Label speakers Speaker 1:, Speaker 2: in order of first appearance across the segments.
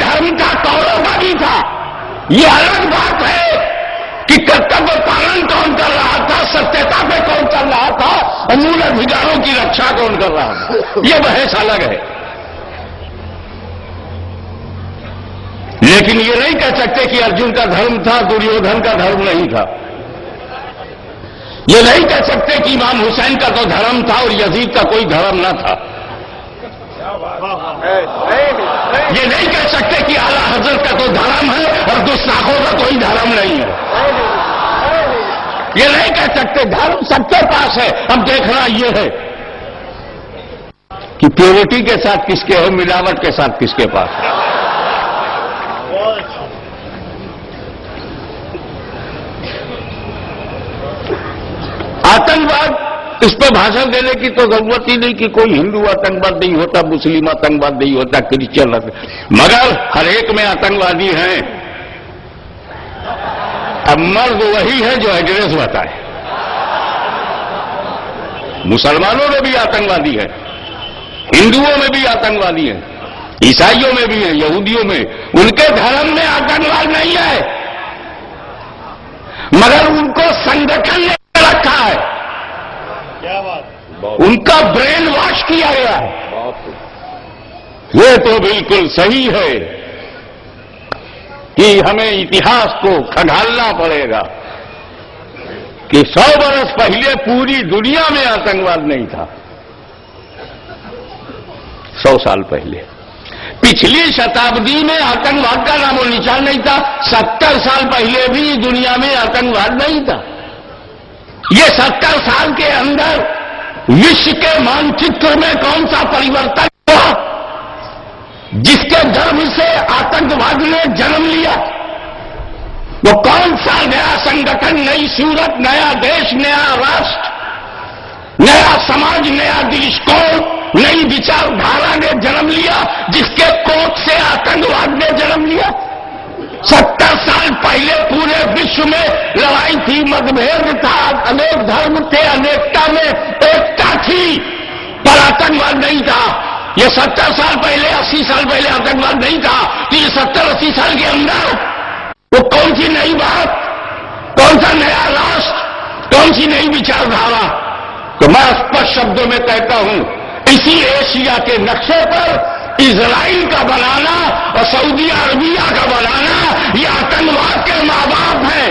Speaker 1: دھرم تھا، کوروں کا بھی تھا. یہ الگ بات ہے کہ کرتویہ پالن کون کر رہا تھا، ستیہتا پہ کون کر رہا تھا، اور مول ادھیکاروں کی رکشا کون کر رہا تھا. یہ بحث الگ ہے. لیکن یہ نہیں کہہ سکتے کہ ارجن کا دھرم تھا، دریودھن کا دھرم نہیں تھا. یہ نہیں کہہ سکتے کہ امام حسین کا تو دھرم تھا اور یزید کا کوئی دھرم نہ تھا. یہ نہیں کہہ سکتے کہ اعلیٰ حضرت کا تو دھرم ہے اور گستاخوں کا کوئی دھرم نہیں ہے. یہ نہیں کہہ سکتے. دھرم سب کے پاس ہے. اب دیکھنا یہ ہے کہ پیورٹی کے ساتھ کس کے ہے، ملاوٹ کے ساتھ کس کے پاس ہے. آتنکواد، اس پہ بھاشن دینے کی تو ضرورت ہی نہیں کہ کوئی ہندو آتنکواد نہیں ہوتا، مسلم آتنکواد نہیں ہوتا، کرسچن، مگر ہر ایک میں آتنکوادی ہیں. اب مرد وہی ہے جو ایڈریس بتائے. مسلمانوں میں بھی آتنکوادی ہے، ہندوؤں میں بھی آتنکوادی ہیں، عیسائیوں میں بھی ہیں، یہودیوں میں. ان کے دھرم میں آتنکواد نہیں ہے، مگر ان کو سنگٹھن نے رکھا ہے. ان کا برین واش کیا گیا ہے. یہ تو بالکل صحیح ہے کہ ہمیں اتہاس کو کھنگالنا پڑے گا کہ 100 برس پہلے پوری دنیا میں آتنکواد نہیں تھا. 100 سال پہلے پچھلی شتابدی میں آتنکواد کا نام و نشان نہیں تھا. 70 سال پہلے بھی دنیا میں آتنکواد نہیں تھا. یہ 70 سال کے اندر وشو کے مانچتر میں کون سا پریورتن ہوا جس کے جنم سے آتنکواد نے جنم لیا؟ وہ کون سا نیا سنگٹھن، نئی صورت، نیا دیش، نیا راشٹر، نیا سماج، نیا درشکون، نئی وچار دھارا نے جنم لیا جس کے کوکھ سے آتنکواد نے جنم لیا؟ 70 سال پہلے پورے وشو میں لڑائی تھی، متبھید تھا، انیک دھرم تھے، انیکتا میں ایکتا تھی، پر آتنکواد نہیں تھا. یہ 70 سال پہلے، 80 سال پہلے آتنکواد نہیں تھا. تو یہ 70-80 سال کے اندر وہ کون سی نئی بات، کون سا نیا راشٹر، کون سی نئی وچار دھارا؟ تو میں اسپشٹ شبدوں میں کہتا ہوں، اسی ایشیا کے نقشے پر اسرائیل کا بنانا اور سعودی عربیہ کا بنانا یہ آتنکواد کے ماں باپ ہیں.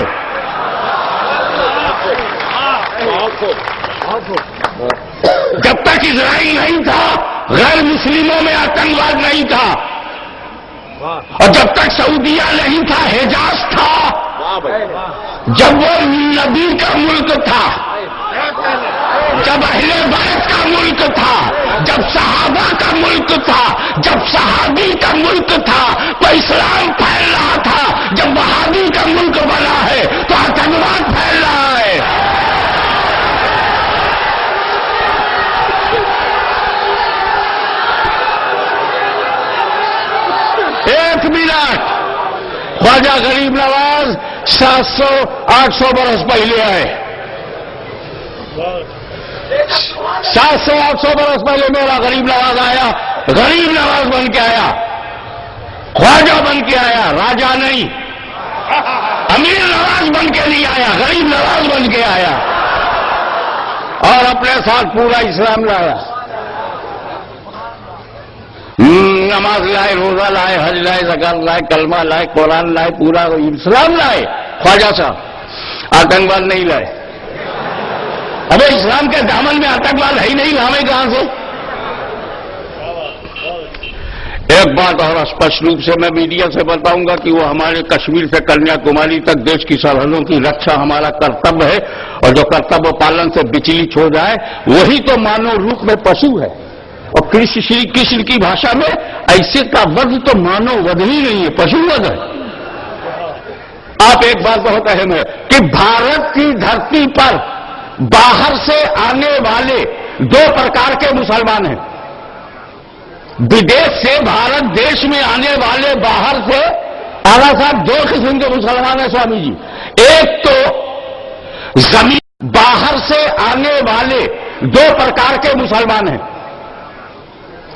Speaker 1: جب تک اسرائیل نہیں تھا غیر مسلموں میں آتنکواد نہیں تھا، اور جب تک سعودیہ نہیں تھا حجاز تھا. جب وہ نبی کا ملک تھا، جب اہل بیت کا ملک تھا، جب صحابہ کا ملک تھا، جب صحابی کا ملک تھا تو اسلام پھیل رہا تھا. جب وہابی کا ملک بنا ہے تو آتنکواد پھیل رہا ہے. ایک منٹ، خواجہ غریب نواز 700-800 برس پہلے آئے. 700-800 برس پہلے میرا غریب نواز آیا، غریب نواز بن کے آیا، خواجہ بن کے آیا، راجا نہیں. امیر نواز بن کے نہیں آیا، غریب نواز بن کے آیا، اور اپنے ساتھ پورا اسلام لایا. نماز لائے، روزہ لائے، حج لائے، زکات لائے، کلمہ لائے، قرآن لائے، پورا اسلام لائے. خواجہ صاحب آتنکواد نہیں لائے. ابھی اسلام کے دامن میں آتنکواد ہے ہی نہیں، لائے کہاں سے؟ ایک بات اور اسپشٹ روپ سے میں میڈیا سے بتاؤں گا کہ وہ ہمارے کشمیر سے کنیا کماری تک دیش کی سرحدوں کی رکشا ہمارا کرتویہ ہے، اور جو کرتویہ پالن سے بچلت ہو جائے وہی تو مانو روپ میں پشو ہے. اور شری کرشن کی بھاشا میں ایسے کا ود تو مانو ود ہی نہیں ہے، پشو ود ہے. آپ ایک بات بہت اہم ہے کہ بھارت کی دھرتی پر باہر سے آنے والے 2 پرکار کے مسلمان ہیں. ودیش سے بھارت دیش میں آنے والے باہر سے اعلیٰ صاحب 2 قسم کے مسلمان ہیں سوامی جی. ایک تو زمین باہر سے آنے والے 2 پرکار کے مسلمان ہیں.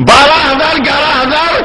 Speaker 1: 12,000 11,000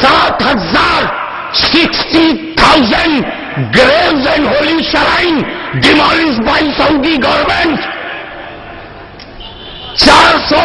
Speaker 1: 60,000 graves and holy shrine demolished by Saudi government। 400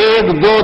Speaker 1: 1, 2,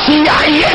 Speaker 1: CIA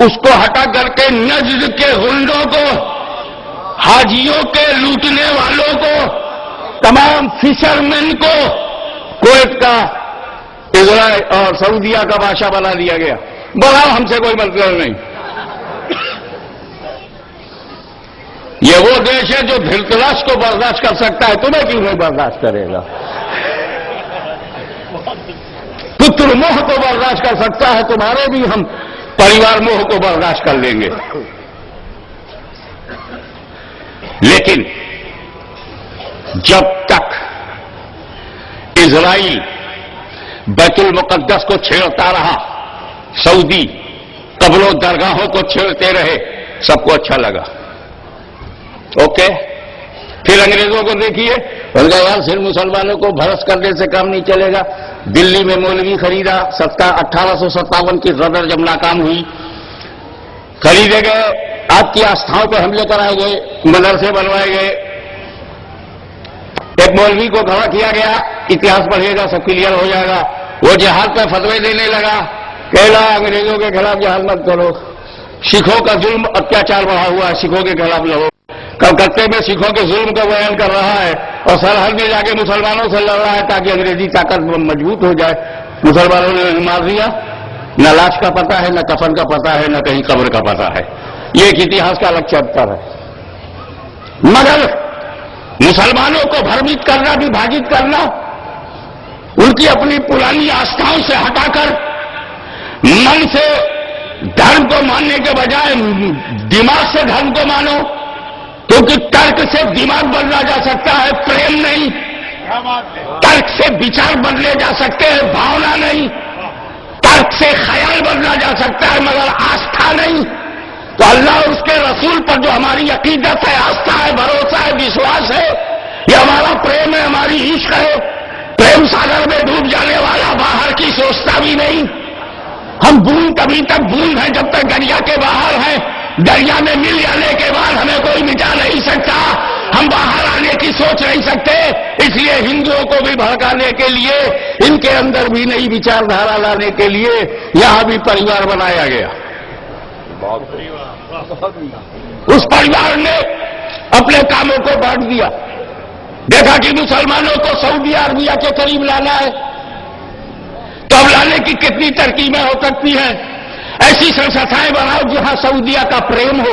Speaker 1: اس کو ہٹا کر کے نجد کے غنڈوں کو، حاجیوں کے لوٹنے والوں کو، تمام فشرمین کو کویت کا، اسرائیل اور سعودیہ کا بادشاہ بنا دیا گیا. بولا ہم سے کوئی مطلب نہیں. یہ وہ دیش ہے جو دھرتراش کو برداشت کر سکتا ہے، تمہیں کیوں نہیں برداشت کرے گا؟ پتر موہ کو برداشت کر سکتا ہے، تمہارے بھی ہم پریوار موہ کو برداشت کر لیں گے. لیکن جب تک اسرائیل بیت المقدس کو چھیڑتا رہا، سعودی قبروں درگاہوں کو چھیڑتے رہے، سب کو اچھا لگا. اوکے. پھر انگریزوں کو دیکھیے، ان کا یار صرف مسلمانوں کو بھرس کرنے سے کام نہیں چلے گا. دلی میں مولوی خریدا، 1857 کی غدر جب ناکام ہوئی، خریدے گئے، آپ کی آستھاؤں پہ حملے کرائے گئے، مدرسے بنوائے گئے. ایک مولوی کو کھڑا کیا گیا، اتہاس پڑھیے گا سب کلیئر ہو جائے گا. وہ جہاد پہ فتوے دینے لگا، کہلا انگریزوں کے خلاف جہاد مت کرو، سکھوں کا ظلم اتیاچار بڑھا ہوا ہے، سکھوں کے خلاف لڑو. کلکتے میں سکھوں کے ظلم کا بیان کر رہا ہے اور سرحد میں جا کے مسلمانوں سے لڑ رہا ہے تاکہ انگریزی طاقت مضبوط ہو جائے. مسلمانوں نے مار دیا. نہ لاش کا پتہ ہے، نہ کفن کا پتہ ہے، نہ کہیں قبر کا پتہ ہے. یہ ایک اتہاس کا الگ چیپٹر ہے. مگر مسلمانوں کو بھرمت کرنا، وبھاجت کرنا، ان کی اپنی پرانی آستھاؤں سے ہٹا کر من سے دھرم کو ماننے کے بجائے دماغ سے دھرم کو مانو، کیونکہ ترک سے دماغ بدلا جا سکتا ہے، پریم نہیں. ترک سے وچار بدلے جا سکتے ہیں، بھاونا نہیں. ترک سے خیال بدلا جا سکتا ہے مگر آستھا نہیں. تو اللہ اور اس کے رسول پر جو ہماری عقیدت ہے، آستھا ہے، بھروسہ ہے، وشواس ہے، یہ ہمارا پریم ہے، ہماری عشق ہے. پریم ساگر میں ڈوب جانے والا باہر کی سوچتا بھی نہیں. ہم بوند تبھی تک بوند ہیں جب تک دریا کے باہر ہیں. دریا میں مل جانے کے بعد ہمیں کوئی مٹا نہیں سکتا. ہم باہر آنے کی سوچ نہیں سکتے. اس لیے ہندوؤں کو بھی بھڑکانے کے لیے، ان کے اندر بھی نئی وچار دھارا لانے کے لیے یہاں بھی پریوار بنایا گیا. اس پریوار نے اپنے کاموں کو بانٹ دیا. دیکھا کہ مسلمانوں کو سعودی عربیہ کے قریب لانا ہے تو اب لانے کی کتنی ترکیبیں ہو سکتی ہیں. ایسی سنستھائیں بناؤ جہاں سعودیہ کا پریم ہو،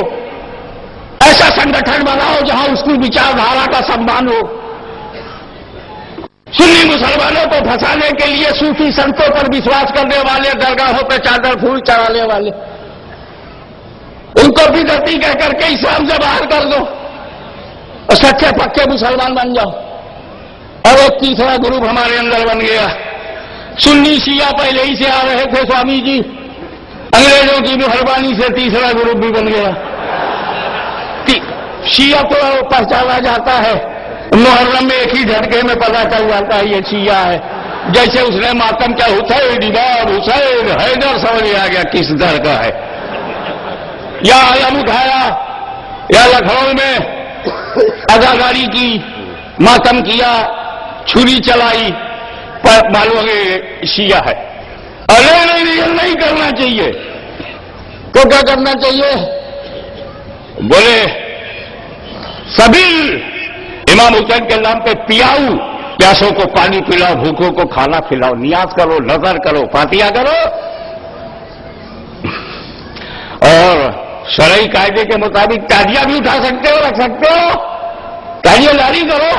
Speaker 1: ایسا سنگٹھن بناؤ جہاں اس کی وچار دھارا کا سمان ہو. سنی مسلمانوں کو پھنسانے کے لیے صوفی سنتوں پر وشواس کرنے والے، درگاہوں پہ چادر پھول چڑھانے والے، ان کو بھی بدعتی کہہ کر کے اسلام سے باہر کر دو اور سچے پکے مسلمان بن جاؤ. اور ایک تیسرا گروپ ہمارے اندر بن گیا. سنی شیعہ پہلے ہی سے آ رہے تھے سوامی جی، انگریزوں کی مہربانی سے تیسرا گروپ بھی بن گیا. شیعہ کو پہچانا جاتا ہے، محرم میں ایک ہی جھٹکے میں پتہ چل جاتا ہے یہ شیعہ ہے. جیسے اس نے ماتم کیا حسین امام حسین حیدر، سمجھ آ گیا کس در کا ہے. یا علم اٹھایا، یا لکھنؤ میں اداکاری کی، ماتم کیا، چھری چلائی، معلوم ہے شیعہ ہے. نہیں کرنا چاہیے. تو کیا کرنا چاہیے؟ بولے سبیل امام حسین کے نام پہ پیاؤ، پیاسوں کو پانی پلاؤ، بھوکوں کو کھانا کھلاؤ، نیاز کرو، نظر کرو، فاتحہ کرو، اور شرعی قاعدے کے مطابق تازیہ بھی اٹھا سکتے ہو، رکھ سکتے ہو، تازیہ جاری کرو،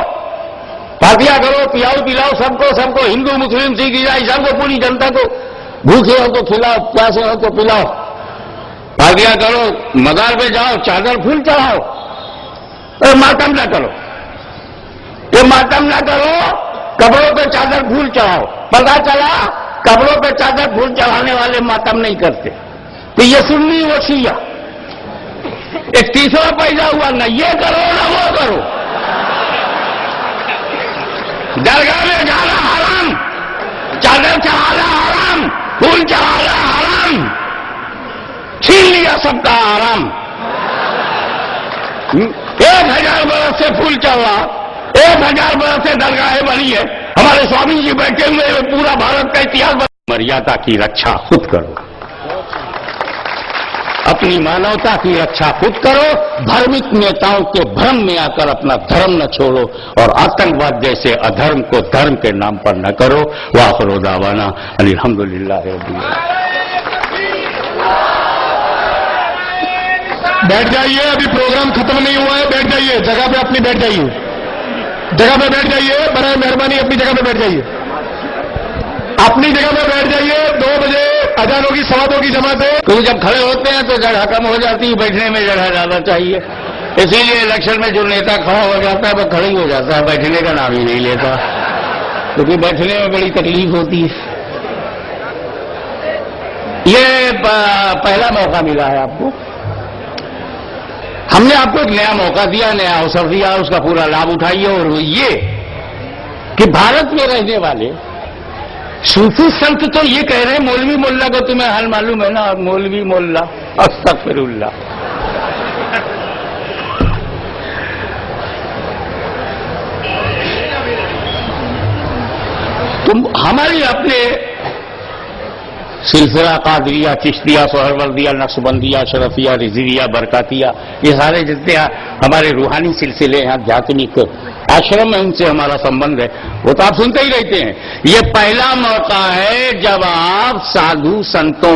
Speaker 1: فاتحہ کرو، پیاؤ پلاؤ سب کو، ہندو مسلم سکھ عیسائی سب کو، پوری جنتا کو. بھوکے ہو تو کھلاؤ، پیاسے ہو تو پلاؤ، فاتحہ کرو، مزار پہ جاؤ، چادر پھول چڑھاؤ. ماتم نہ کرو، یہ ماتم نہ کرو، قبروں پہ چادر پھول چڑھاؤ. پتہ چلا قبروں پہ چادر پھول چڑھانے والے ماتم نہیں کرتے. تو یہ سنی وہ شیعہ. ایک تیسرا پیدا ہوا، نہ یہ کرو نہ وہ کرو. درگاہ میں جانا حرام، چادر چڑھانا حرام، پھول چڑھانا حرام. چھین لیا سب کا حرام. 1000 برس سے پھول چل رہا، 1000 برس سے درگاہیں بنی ہے. ہمارے سوامی جی بیٹھے ہوئے پورا بھارت کا اتہاس. مریادا کی رکشا خود کرو. اپنی مانوتا کی رکشا خود کرو، دھرمک نیتاؤں کے بھرم میں آ کر اپنا دھرم نہ چھوڑو، اور آتنکواد جیسے ادھرم کو دھرم کے نام پر نہ کرو۔ وآخر دعوانا ان الحمدللہ رب العالمین۔
Speaker 2: بیٹھ جائیے، ابھی پروگرام ختم نہیں ہوا ہے، بیٹھ جائیے جگہ پہ اپنی، بیٹھ جائیے جگہ پہ، بیٹھ جائیے برائے مہربانی اپنی جگہ پہ بیٹھ جائیے، اپنی جگہ پہ بیٹھ جائیے۔ 2 بجے اذان ہوگی، سوادوں کی جماعت ہے۔
Speaker 1: کیونکہ جب کھڑے ہوتے ہیں تو جگہ کم ہو جاتی ہے، بیٹھنے میں جگہ زیادہ چاہیے، اسی لیے الیکشن میں جو نیتا کھڑا ہو جاتا ہے وہ کھڑا ہی ہو جاتا ہے، بیٹھنے کا نام ہی نہیں لیتا، کیونکہ بیٹھنے میں بڑی تکلیف ہوتی ہے۔ یہ پہلا موقع ملا ہے آپ کو، ہم نے آپ کو ایک نیا موقع دیا، نیا اوسر دیا، اس کا پورا لابھ اٹھائیے۔ اور یہ کہ بھارت میں رہنے والے صوفی سنت تو یہ کہہ رہے ہیں، مولوی ملا کو تمہیں حال معلوم ہے نا، مولوی ملا استغفر اللہ۔ تم ہماری اپنے سلسلہ قادریہ، چشتیہ، سہروردیہ، نقشبندیہ، شرفیہ، رضویہ، برکاتیہ، یہ سارے جتنے ہمارے روحانی سلسلے ہیں، آدھیاتمک آشرم ہے، ان سے ہمارا سمبند ہے، وہ تو آپ سنتے ہی رہتے ہیں۔ یہ پہلا موقع ہے جب آپ سادھو سنتوں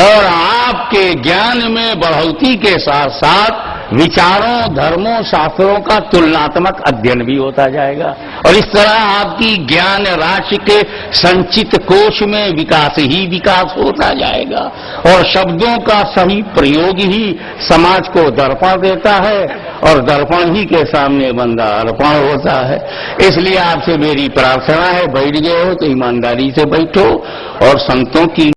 Speaker 1: اور آپ کے گیان میں بڑھوتی کے ساتھ ساتھ وچاروں، دھرموں، شاستروں کا تلناتمک ادھین بھی ہوتا جائے گا، اور اس طرح آپ کی گیان راش کے سنچت کوش میں وکاس ہی وکاس ہوتا جائے گا، اور شبدوں کا صحیح پریوگ ہی سماج کو درپن دیتا ہے، اور درپن ہی کے سامنے بندہ ارپن ہوتا ہے۔ اس لیے آپ سے میری پرارتھنا ہے، بیٹھ گئے ہو تو ایمانداری سے بیٹھو، اور سنتوں کی